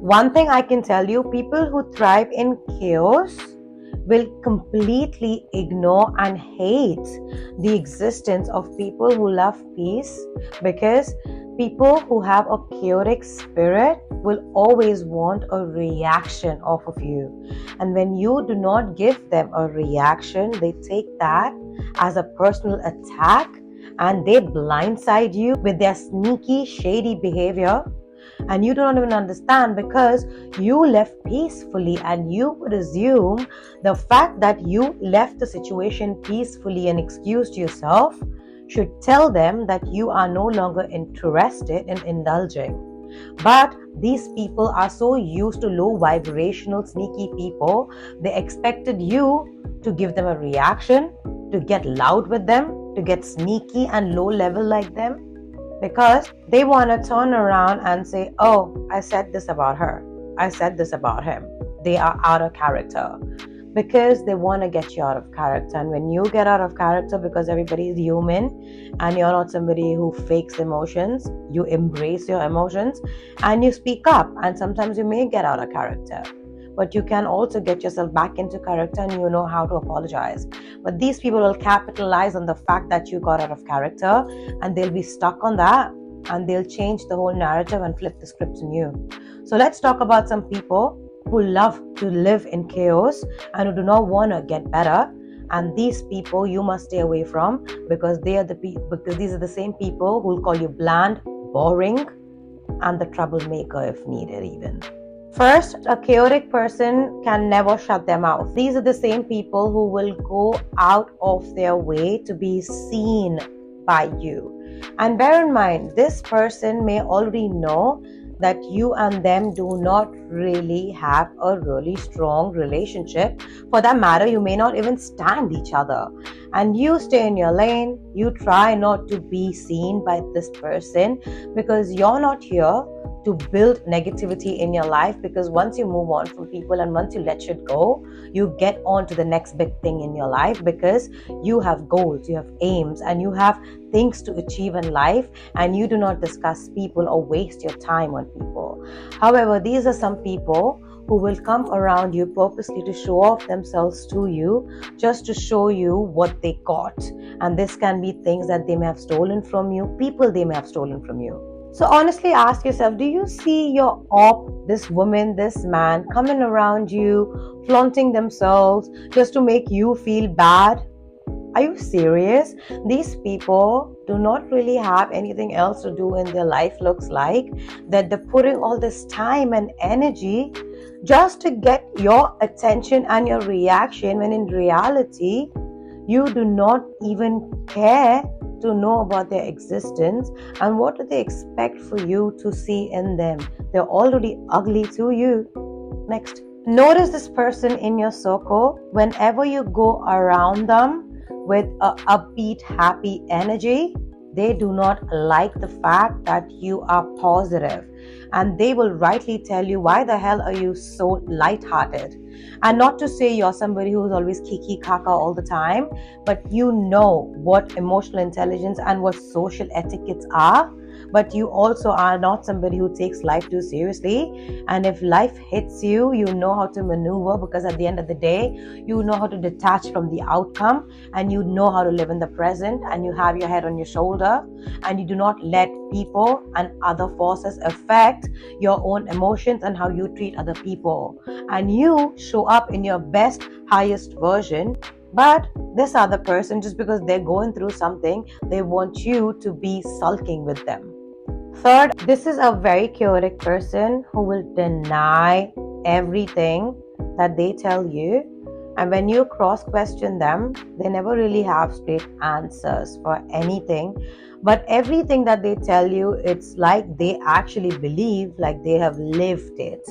One thing I can tell you, people who thrive in chaos will completely ignore and hate the existence of people who love peace, because people who have a chaotic spirit will always want a reaction off of you. And when you do not give them a reaction, they take that as a personal attack and they blindside you with their sneaky, shady behavior. And you do not even understand, because you left peacefully, and you would assume the fact that you left the situation peacefully and excused yourself should tell them that you are no longer interested in indulging. But these people are so used to low vibrational, sneaky people, they expected you to give them a reaction, to get loud with them, to get sneaky and low level like them, because they want to turn around and say, oh, I said this about her, I said this about him. They are out of character, because they want to get you out of character. And when you get out of character, because everybody is human and you're not somebody who fakes emotions, you embrace your emotions and you speak up. And sometimes you may get out of character, but you can also get yourself back into character, and you know how to apologize. But these people will capitalize on the fact that you got out of character, and they'll be stuck on that, and they'll change the whole narrative and flip the scripts on you. So let's talk about some people who love to live in chaos and who do not want to get better. And these people you must stay away from, because these are the same people who will call you bland, boring, and the troublemaker if needed even. First, a chaotic person can never shut their mouth. These are the same people who will go out of their way to be seen by you. And bear in mind, this person may already know that you and them do not really have a really strong relationship. For that matter, you may not even stand each other. And you stay in your lane. You try not to be seen by this person, because you're not here to build negativity in your life. Because once you move on from people and once you let shit go, you get on to the next big thing in your life, because you have goals, you have aims, and you have things to achieve in life, and you do not discuss people or waste your time on people. However, these are some people who will come around you purposely to show off themselves to you, just to show you what they got. And this can be things that they may have stolen from you, people they may have stolen from you. So honestly ask yourself, do you see your op, this woman, this man coming around you, flaunting themselves just to make you feel bad? Are you serious? These people do not really have anything else to do in their life, looks like, that they're putting all this time and energy just to get your attention and your reaction, when in reality, you do not even care to know about their existence. And what do they expect for you to see in them? They're already ugly to you. Next, notice this person in your circle. Whenever you go around them with a upbeat, happy energy, they do not like the fact that you are positive, and they will rightly tell you, why the hell are you so lighthearted? And not to say you're somebody who's always kiki kaka all the time, but you know what emotional intelligence and what social etiquettes are. But you also are not somebody who takes life too seriously. And if life hits you, you know how to maneuver, because at the end of the day, you know how to detach from the outcome, and you know how to live in the present, and you have your head on your shoulder, and you do not let people and other forces affect your own emotions and how you treat other people. And you show up in your best, highest version. But this other person, just because they're going through something, they want you to be sulking with them. Third, this is a very chaotic person who will deny everything that they tell you. And when you cross-question them, they never really have straight answers for anything. But everything that they tell you, it's like they actually believe, like they have lived it.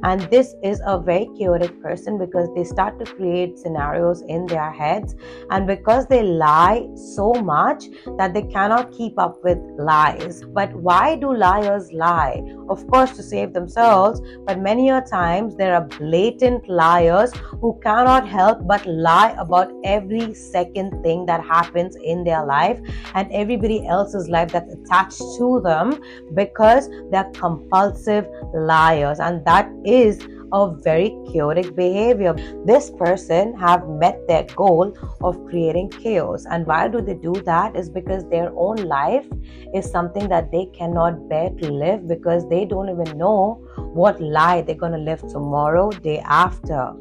And this is a very chaotic person because they start to create scenarios in their heads, and because they lie so much that they cannot keep up with lies. But why do liars lie? Of course, to save themselves, but many a times there are blatant liars who cannot help but lie about every second thing that happens in their life and everybody else's life that's attached to them, because they're compulsive liars, and that is a very chaotic behavior. This person have met their goal of creating chaos. And why do they do that? Is because their own life is something that they cannot bear to live, because they don't even know what lie they're going to live tomorrow, day after,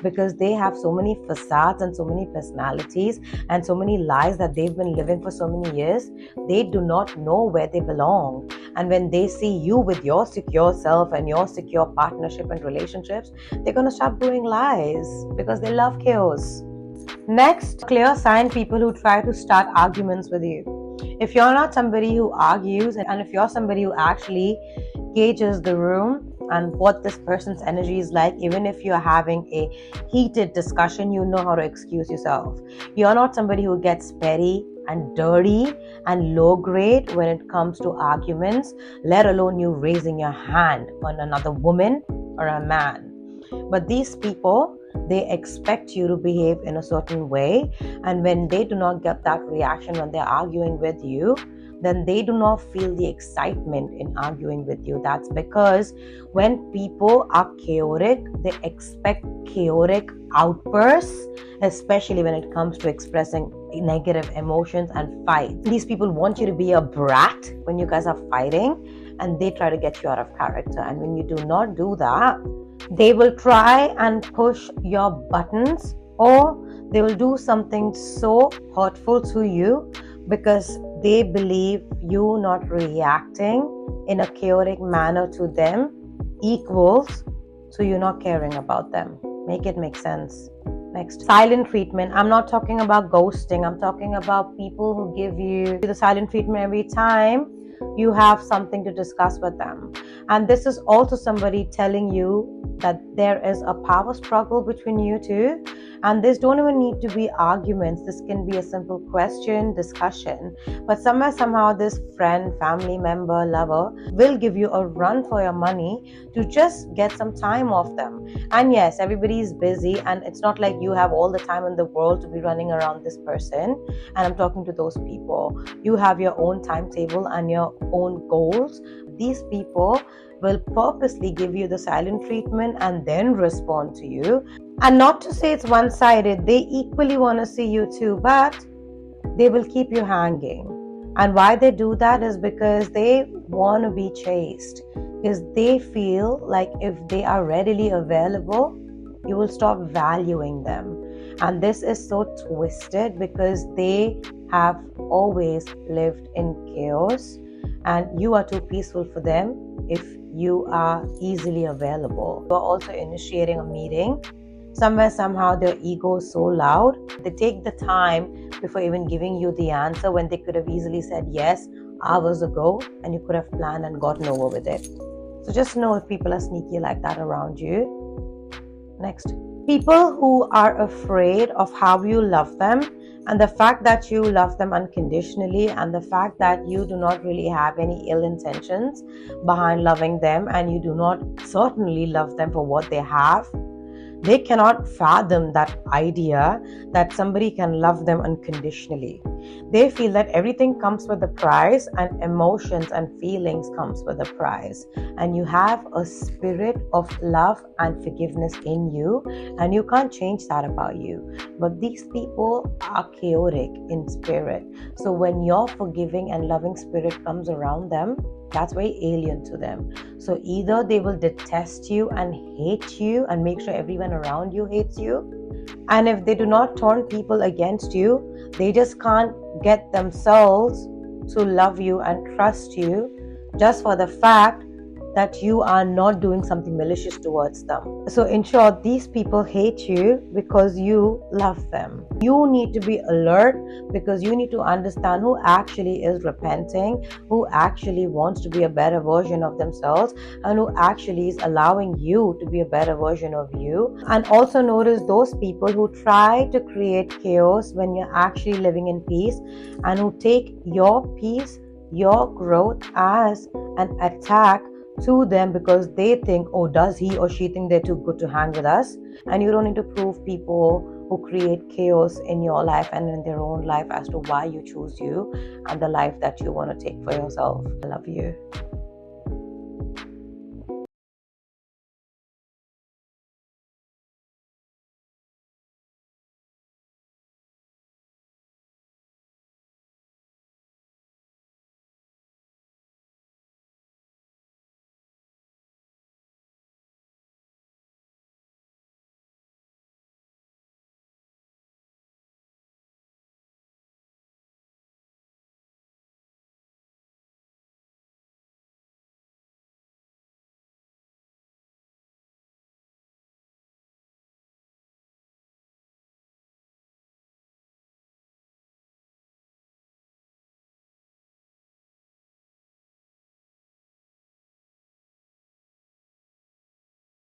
because they have so many facades and so many personalities and so many lies that they've been living for so many years. They do not know where they belong. And when they see you with your secure self and your secure partnership and relationships, they're going to stop doing lies because they love chaos. Next, clear sign people who try to start arguments with you. If you're not somebody who argues, and if you're somebody who actually gauges the room and what this person's energy is like, even if you're having a heated discussion, you know how to excuse yourself. You're not somebody who gets petty and dirty and low grade when it comes to arguments, let alone you raising your hand on another woman or a man. But these people, they expect you to behave in a certain way, and when they do not get that reaction when they're arguing with you, then they do not feel the excitement in arguing with you. That's because when people are chaotic, they expect chaotic outbursts, especially when it comes to expressing negative emotions and fight. These people want you to be a brat when you guys are fighting, and they try to get you out of character. And when you do not do that, they will try and push your buttons, or they will do something so hurtful to you because they believe you not reacting in a chaotic manner to them equals to you not caring about them. Make it make sense. Next, silent treatment. I'm not talking about ghosting. I'm talking about people who give you the silent treatment every time you have something to discuss with them. And this is also somebody telling you that there is a power struggle between you two. And this don't even need to be arguments. This can be a simple question, discussion. But somehow this friend, family member, lover will give you a run for your money to just get some time off them. And yes, everybody is busy, and it's not like you have all the time in the world to be running around this person. And I'm talking to those people. You have your own timetable and your own goals. These people will purposely give you the silent treatment and then respond to you. And not to say it's one-sided, they equally want to see you too, but they will keep you hanging. And why they do that is because they want to be chased, because they feel like if they are readily available, you will stop valuing them. And this is so twisted because they have always lived in chaos, and you are too peaceful for them if you are easily available. You are also initiating a meeting. Somewhere, somehow, their ego is so loud. They take the time before even giving you the answer when they could have easily said yes hours ago, and you could have planned and gotten over with it. So just know if people are sneaky like that around you. Next, people who are afraid of how you love them, and the fact that you love them unconditionally, and the fact that you do not really have any ill intentions behind loving them, and you do not certainly love them for what they have. They cannot fathom that idea that somebody can love them unconditionally. They feel that everything comes with a price, and emotions and feelings comes with a price. And you have a spirit of love and forgiveness in you, and you can't change that about you. But these people are chaotic in spirit. So when your forgiving and loving spirit comes around them, that's very alien to them. So either they will detest you and hate you and make sure everyone around you hates you. And if they do not turn people against you, they just can't get themselves to love you and trust you just for the fact that you are not doing something malicious towards them. So in short, these people hate you because you love them. You need to be alert because you need to understand who actually is repenting, who actually wants to be a better version of themselves, and who actually is allowing you to be a better version of you. And also notice those people who try to create chaos when you're actually living in peace, and who take your peace, your growth as an attack to them because they think, oh, does he or she think they're too good to hang with us? And you don't need to prove people who create chaos in your life and in their own life as to why you choose you and the life that you want to take for yourself. I love you.